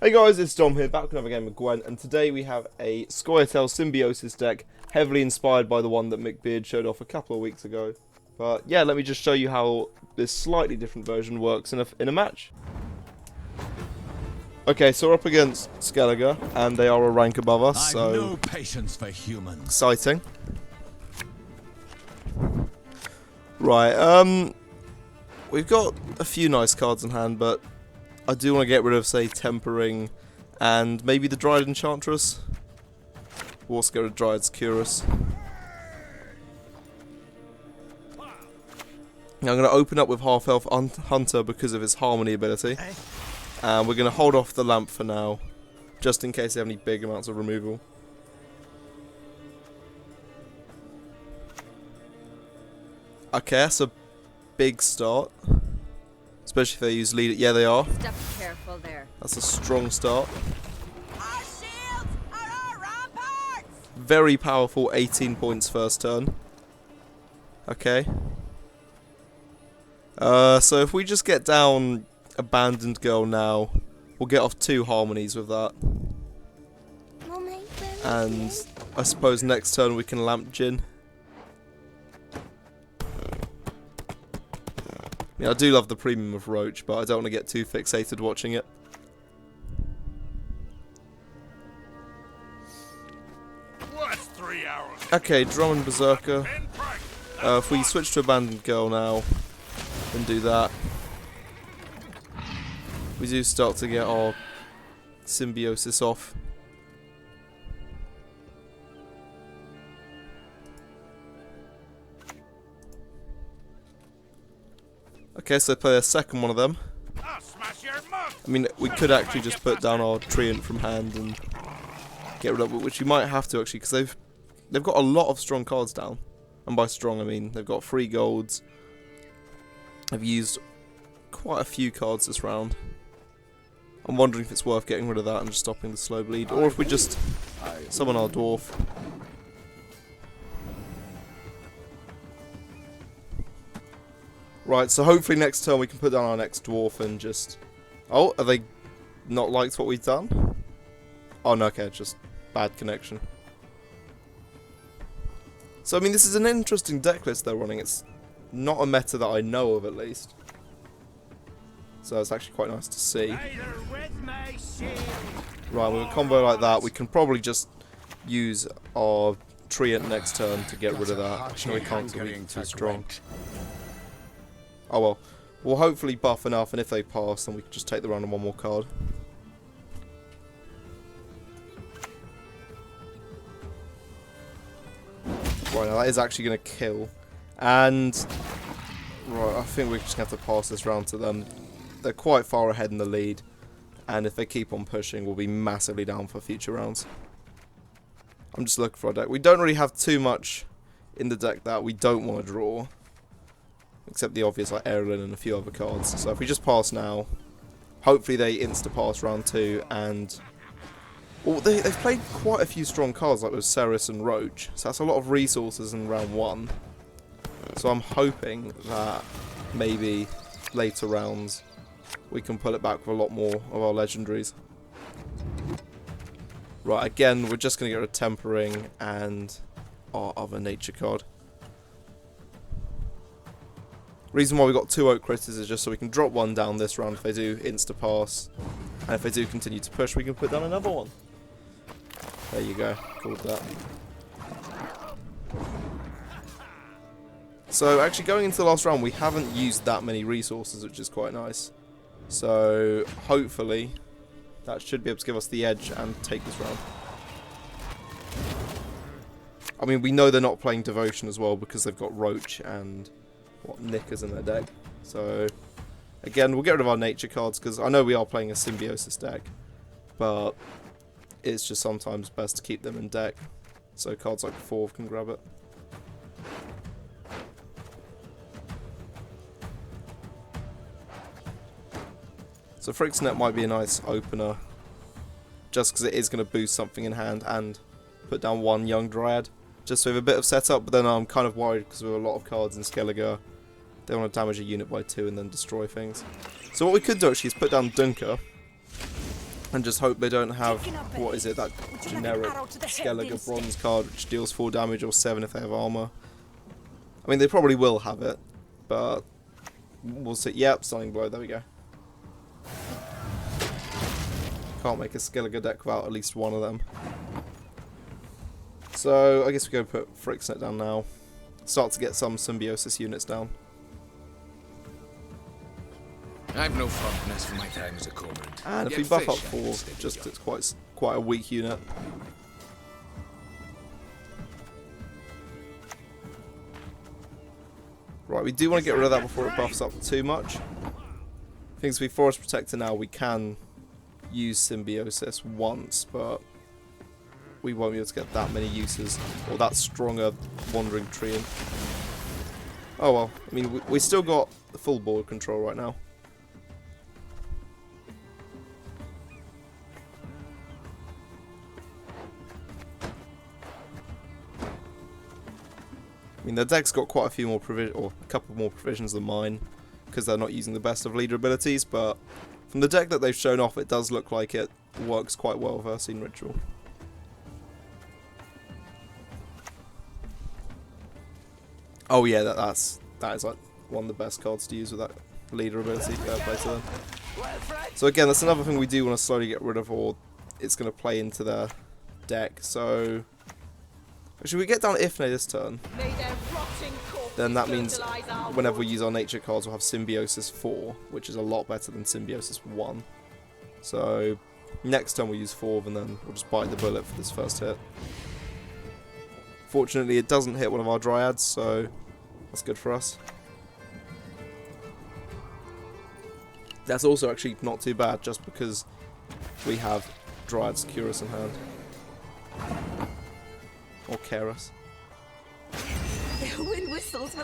Hey guys, it's Dom here, back with another game of Gwent, and today we have a Scoia'tael Symbiosis deck, heavily inspired by the one that Mick Beard showed off a couple of weeks ago. But yeah, let me just show you how this slightly different version works in a match. Okay, so we're up against Skellige, and they are a rank above us, so I've no patience for humans. Exciting. Right, we've got a few nice cards in hand, but I do want to get rid of, say, Tempering and maybe the Dryad Enchantress. We'll also get rid of Dryad's Curus. Now I'm going to open up with Half Elf Hunter because of his Harmony ability. And we're going to hold off the lamp for now, just in case they have any big amounts of removal. Okay, that's a big start. Especially if they use leader. Yeah, they are. Step careful there. That's a strong start. Our shields are our ramparts! Very powerful 18 points first turn. Okay. So if we just get down Abandoned Girl now, we'll get off 2 harmonies with that. And I suppose next turn we can Lamp Djinn. Yeah, I do love the premium of Roach, but I don't want to get too fixated watching it. What's 3 hours? Okay, Drummond Berserker. If we switch to Abandoned Girl now, and do that, we do start to get our Symbiosis off. Okay, so play a second one of them. I'll smash your mug. I mean, we could actually just put down our Treant from hand and get rid of it, which we might have to actually, because they've got a lot of strong cards down. And by strong, I mean they've got 3 golds. I've used quite a few cards this round. I'm wondering if it's worth getting rid of that and just stopping the slow bleed, or if we just summon our dwarf. Right, so hopefully next turn we can put down our next dwarf and just... Oh, are they not liked what we've done? Oh no, okay, just bad connection. So I mean, this is an interesting deck list they're running. It's not a meta that I know of, at least. So it's actually quite nice to see. Right, with a combo like that, we can probably just use our Treant next turn to get rid of that. Actually, we can't be too strong. Oh well, we'll hopefully buff enough, and if they pass, then we can just take the round on one more card. Right, now that is actually going to kill. And, right, I think we're just going to have to pass this round to them. They're quite far ahead in the lead, and if they keep on pushing, we'll be massively down for future rounds. I'm just looking for a deck. We don't really have too much in the deck that we don't want to draw. Except the obvious like Erlen and a few other cards. So if we just pass now, hopefully they insta-pass round 2 and... Well, they've played quite a few strong cards like with Ceres and Roach. So that's a lot of resources in round 1. So I'm hoping that maybe later rounds we can pull it back with a lot more of our legendaries. Right, again, we're just going to get rid of Tempering and our other nature card. Reason why we got 2 Oak Critters is just so we can drop one down this round if they do insta-pass. And if they do continue to push, we can put down another one. There you go, called that. So actually going into the last round, we haven't used that many resources, which is quite nice. So hopefully that should be able to give us the edge and take this round. I mean, we know they're not playing Devotion as well because they've got Roach and... Knickers in their deck. So again, we'll get rid of our nature cards because I know we are playing a Symbiosis deck, but it's just sometimes best to keep them in deck so cards like Forv can grab it. So Frixnet might be a nice opener just because it is going to boost something in hand and put down 1 young Dryad just with a bit of setup, but then I'm kind of worried because we have a lot of cards in Skellige. They want to damage a unit by 2 and then destroy things. So what we could do actually is put down Dunker. And just hope they don't have, what is it, that generic Skellige bronze card which deals 4 damage or 7 if they have armor. I mean, they probably will have it, but we'll see. Yep, Stunning Blow, there we go. Can't make a Skellige deck without at least one of them. So, I guess we go put Frixnet down now. Start to get some Symbiosis units down. I've no fondness for my time as a cormorant. And if we buff up 4, just it's quite a weak unit. Right, we do want to get rid of that before it buffs up too much. I think as we Forest Protector now, we can use Symbiosis once, but we won't be able to get that many uses, or that stronger Wandering Treant. Oh well, I mean, we still got the full board control right now. I mean, their deck's got quite a few more provisions, or a couple more provisions than mine, because they're not using the best of leader abilities, but from the deck that they've shown off, it does look like it works quite well with Ursine Ritual. Oh yeah, that is like one of the best cards to use with that leader ability. Fair play to them. So again, that's another thing we do want to slowly get rid of, or it's going to play into their deck. So should we get down Ifne this turn? Then that means whenever we use our nature cards, we'll have Symbiosis 4, which is a lot better than Symbiosis 1. So next turn we'll use 4, and then we'll just bite the bullet for this first hit. Fortunately, it doesn't hit one of our Dryads, so that's good for us. That's also actually not too bad, just because we have Dryad Securus in hand. Or Keras.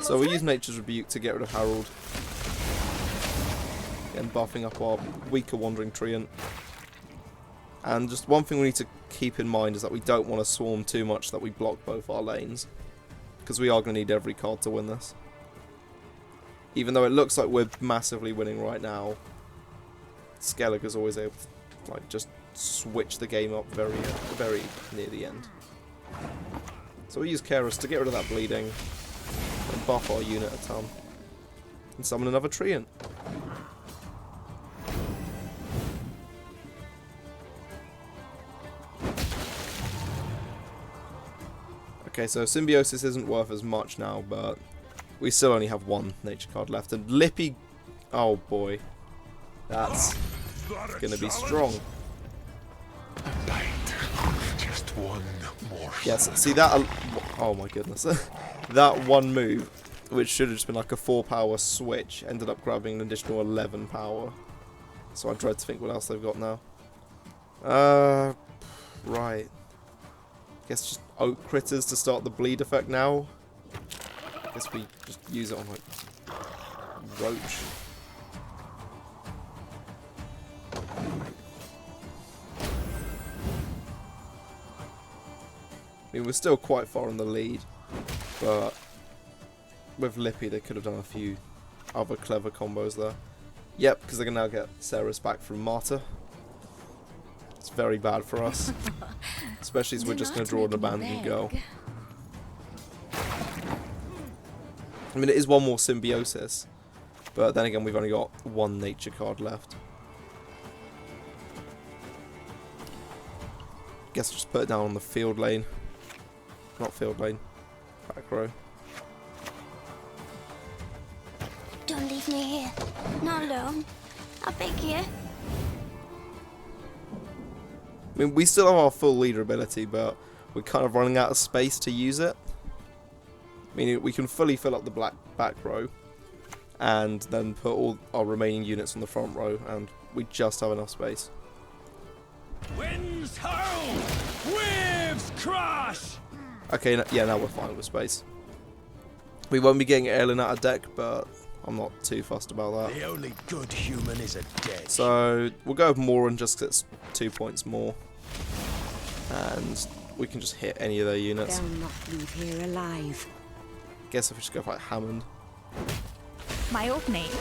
So we use Nature's Rebuke to get rid of Harold. Again, buffing up our weaker Wandering Treant. And just one thing we need to keep in mind is that we don't want to swarm too much that we block both our lanes. Because we are going to need every card to win this. Even though it looks like we're massively winning right now, Skellige is always able to like just switch the game up very near the end. So we use Keras to get rid of that bleeding and buff our unit a ton. And summon another Treant. Okay, so Symbiosis isn't worth as much now, but we still only have one nature card left. And Lippy, oh boy, that's gonna be strong. Just one more. Yes, see that? Oh my goodness, that one move, which should have just been like a 4-power switch, ended up grabbing an additional 11 power. So I dread to think what else they've got now. Right. Guess just Oak Critters to start the bleed effect now. Guess we just use it on like Roach. I mean, we're still quite far in the lead, but with Lippy they could have done a few other clever combos there. Yep, because they can now get Ceres back from Martyr. It's very bad for us, especially as we're just going to draw an Abandoned Girl. I mean, it is one more Symbiosis, but then again we've only got one nature card left. Guess just put it down on the field lane. Not field lane, back row. Don't leave me here. Not alone. I beg you. I mean, we still have our full leader ability, but we're kind of running out of space to use it. I mean, we can fully fill up the back row, and then put all our remaining units on the front row, and we just have enough space. Winds howl! Waves crash! Okay, yeah, now we're fine with space. We won't be getting Aelin out of deck, but I'm not too fussed about that. The only good human is a dead. So we'll go with Moran just because it's 2 points more, and we can just hit any of their units. They'll not leave here alive. Guess if we just go for like Hammond. My old name.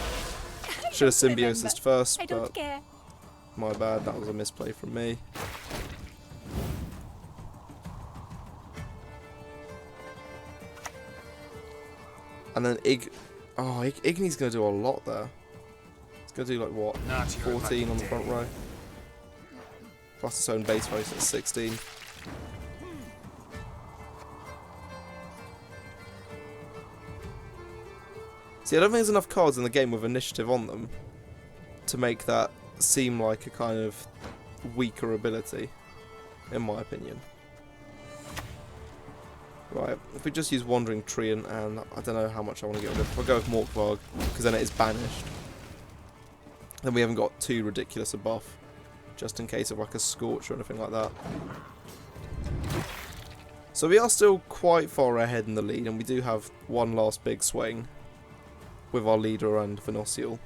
Should have Symbiosis first, I don't but care. My bad, that was a misplay from me. And then Igni's going to do a lot there. It's going to do like what? 14 on the front row. Plus its own base race at 16. See, I don't think there's enough cards in the game with initiative on them to make that seem like a kind of weaker ability, in my opinion. Right, if we just use Wandering Treant, and I don't know how much I want to get rid of. I'll go with Morkvarg, because then it is banished. Then we haven't got too ridiculous a buff, just in case of like a Scorch or anything like that. So we are still quite far ahead in the lead, and we do have one last big swing with our leader and Venosial.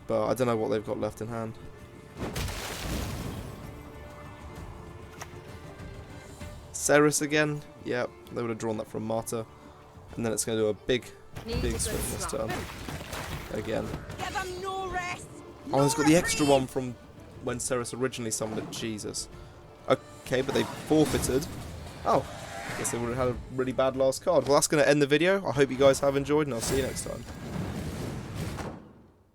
But I don't know what they've got left in hand. Ceres again. Yep, they would have drawn that from Marta. And then it's going to do a big swing this turn. Again. Oh, it's got the extra one from when Ceres originally summoned it. Jesus. Okay, but they forfeited. Oh, I guess they would have had a really bad last card. Well, that's going to end the video. I hope you guys have enjoyed, and I'll see you next time.